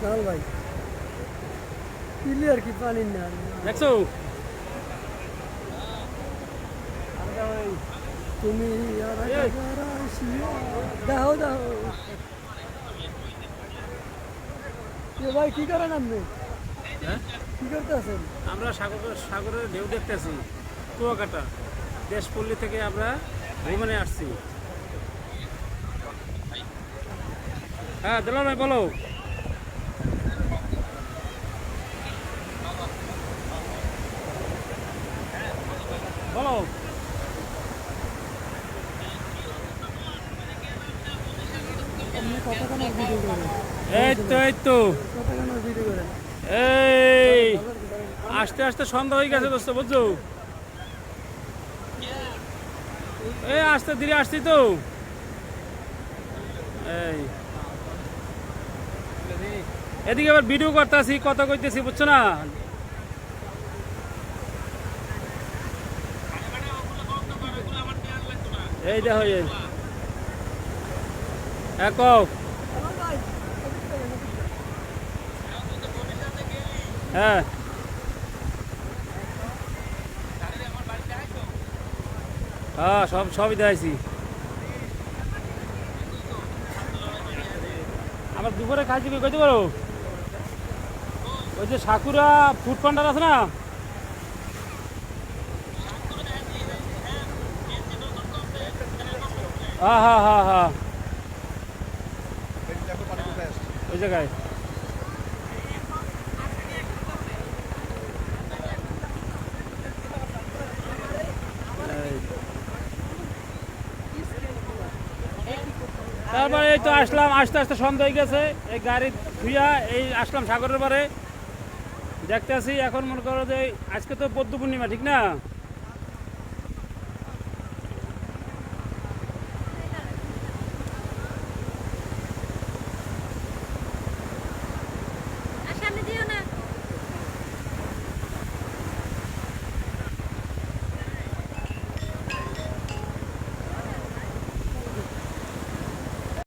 লাল ভাই ক্লিয়ার কি পানি না দেখছো তুমি আর দাও দাও ভাই কি করেন আপনি? হ্যাঁ কি করতে আছেন? আমরা সাগরের ঢেউ দেখতেছি কুয়াকাটা দেশপল্লী থেকে আমরা ভ্রমণে আসছি। হ্যাঁ দিলাম ভাই বলো। বলো আপনি কতক্ষণ ভিডিও করেন? এই তো কতক্ষণ ভিডিও করেন? এই আস্তে আস্তে সন্ধ্যা হয়ে গেছে দোস্ত বুঝছো। এই আস্তে ধীরে আসছি তো। এই এদিকে আবার ভিডিও করতেছি কথা কইতেছি বুঝছো না। এই দেখো এক হ্যাঁ হ্যাঁ সবই দেখাইছি। আবার দুপুরে খাইছি কইতে পারো ওই যে সাকুরা ফুড পান্ডার আছে না। হ্যাঁ হ্যাঁ হ্যাঁ হ্যাঁ ওই জায়গায় তারপরে এই তো আসলাম আস্তে আস্তে সন্ধ্যা হয়ে গেছে। এই গাড়ি ধুইয়া এই আসলাম সাগরের পারে দেখতে আসি। এখন মনে করো যে আজকে তো পদ্ম পূর্ণিমা ঠিক না।